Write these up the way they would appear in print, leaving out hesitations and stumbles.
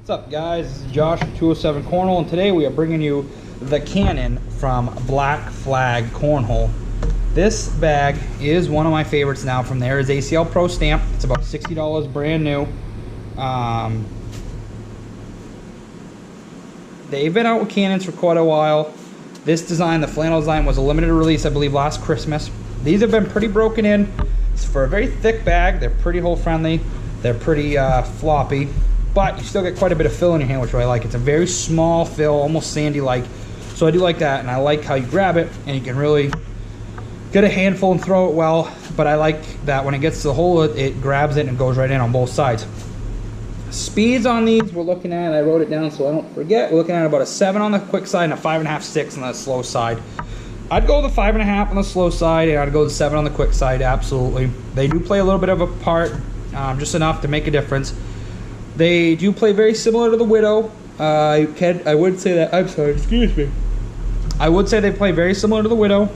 What's up, guys? This is Josh from 207 Cornhole, and today we are bringing you the Cannon from Black Flag Cornhole. This bag is one of my favorites now from there. Is ACL Pro stamp. It's about $60 brand new. They've been out with cannons for quite a while. This design, the flannel design, was a limited release, I believe, last Christmas. These have been pretty broken in. It's for a very thick bag. They're pretty hole friendly. They're pretty floppy. But you still get quite a bit of fill in your hand, which I like. It's a very small fill, almost sandy-like. So I do like that, and I like how you grab it, and you can really get a handful and throw it well. But I like that when it gets to the hole, it grabs it and goes right in on both sides. Speeds on these, we're looking at, I wrote it down so I don't forget, we're looking at about a 7 on the quick side and a 5.5, 6 on the slow side. I'd go the 5.5 on the slow side, and I'd go the 7 on the quick side, absolutely. They do play a little bit of a part, just enough to make a difference. They do play very similar to the Widow. I would say that, I'm sorry, excuse me. I would say they play very similar to the Widow.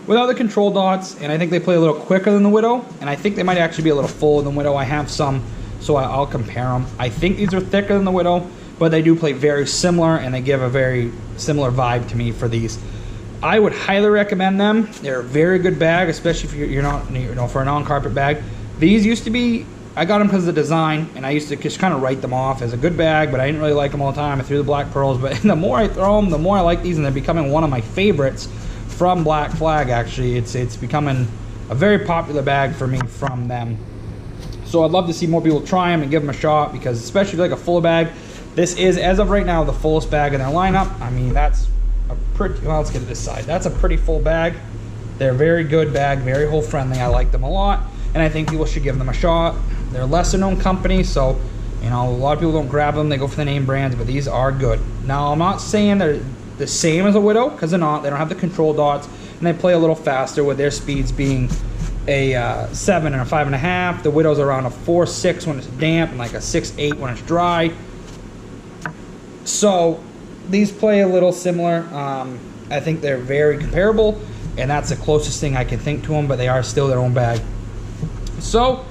Without the control dots, and I think they play a little quicker than the Widow, and I think they might actually be a little fuller than the Widow. I have some, so I'll compare them. I think these are thicker than the Widow, but they do play very similar, and they give a very similar vibe to me for these. I would highly recommend them. They're a very good bag, especially if you're not, for a non-carpet bag. These used to be, I got them because of the design, and I used to just kind of write them off as a good bag, but I didn't really like them all the time. I threw the black pearls, but the more I throw them, the more I like these, and they're becoming one of my favorites from Black Flag. Actually, it's becoming a very popular bag for me from them. So I'd love to see more people try them and give them a shot, because especially if you like a fuller bag, this is, as of right now, the fullest bag in their lineup. I mean, that's a pretty, well, let's get to this side. That's a pretty full bag. They're a very good bag, very hole friendly. I like them a lot, and I think people should give them a shot. They're a lesser known company, so a lot of people don't grab them. They go for the name brands, but these are good. Now, I'm not saying they're the same as a Widow, because they're not. They don't have the control dots, and they play a little faster, with their speeds being a 7 and a 5.5. The Widow's around a 4.6 when it's damp, and like a 6.8 when it's dry. So these play a little similar. I think they're very comparable, and that's the closest thing I can think to them, but they are still their own bag. So,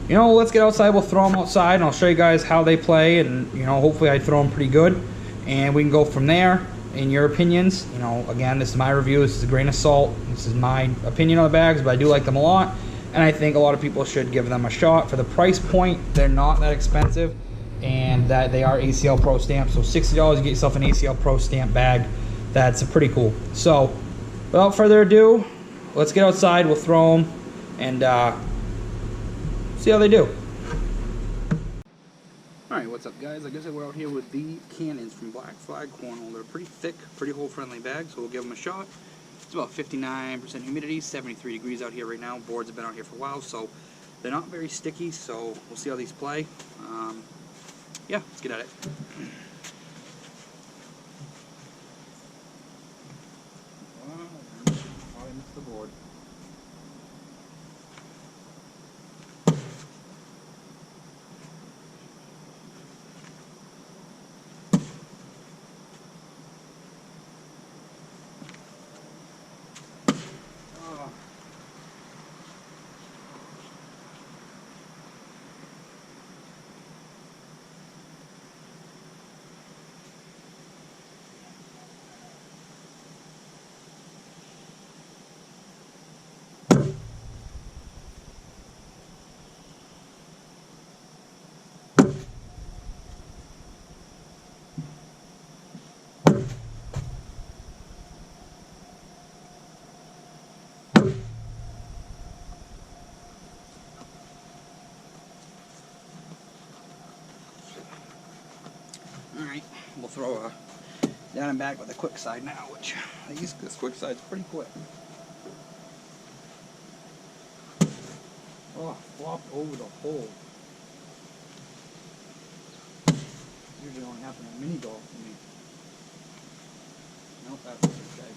let's get outside. We'll throw them outside, and I'll show you guys how they play, and, hopefully I throw them pretty good, and we can go from there. In your opinions, again, this is my review. This is a grain of salt. This is my opinion on the bags, but I do like them a lot, and I think a lot of people should give them a shot. For the price point, they're not that expensive, and that they are ACL Pro stamp. So $60, you get yourself an ACL Pro stamp bag. That's pretty cool. So without further ado, let's get outside. We'll throw them and see how they do. Alright, what's up, guys? Like I said, we're out here with the Cannons from Black Flag Cornhole. They're pretty thick, pretty hole-friendly bag, so we'll give them a shot. It's about 59% humidity, 73 degrees out here right now. Boards have been out here for a while, so they're not very sticky, so we'll see how these play. Yeah, let's get at it. I missed the board. Alright, we'll throw down and back with the quick side now, which this quick side's pretty quick. Oh, flopped over the hole. Usually only happen in mini golf for me. Nope, that's okay.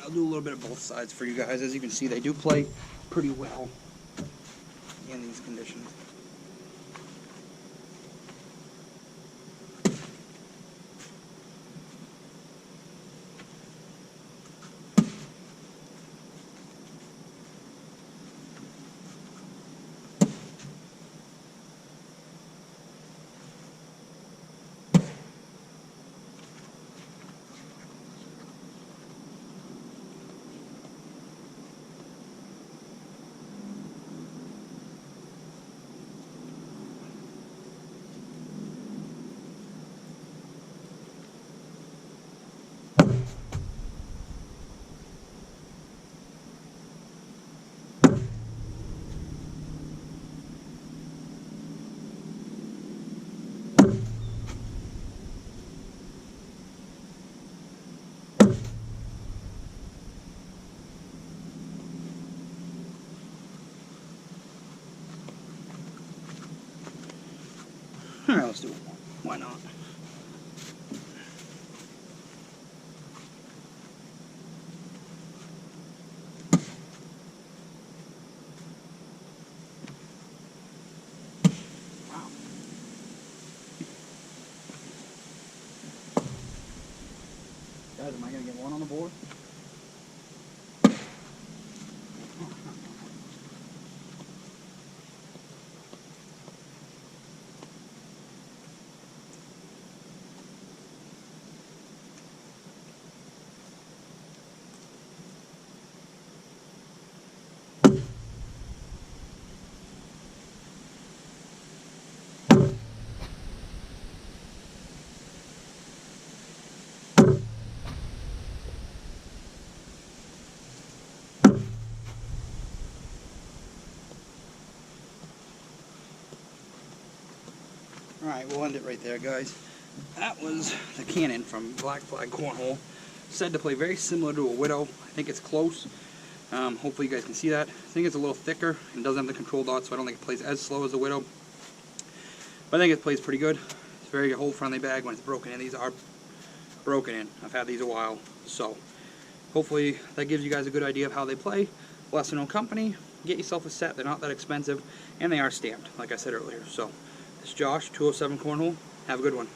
I'll do a little bit of both sides for you guys. As you can see, they do play pretty well in these conditions. Alright, let's do one more. Why not? Wow. Guys, am I going to get one on the board? Alright, we'll end it right there, guys. That was the Cannon from Black Flag Cornhole. Said to play very similar to a Widow. I think it's close. Hopefully you guys can see that. I think it's a little thicker and doesn't have the control dot, so I don't think it plays as slow as a Widow. But I think it plays pretty good. It's a very hole-friendly bag when it's broken in. These are broken in. I've had these a while. So hopefully that gives you guys a good idea of how they play. Lesser known company. Get yourself a set. They're not that expensive. And they are stamped, like I said earlier. So this is Josh, 207 Cornhole. Have a good one.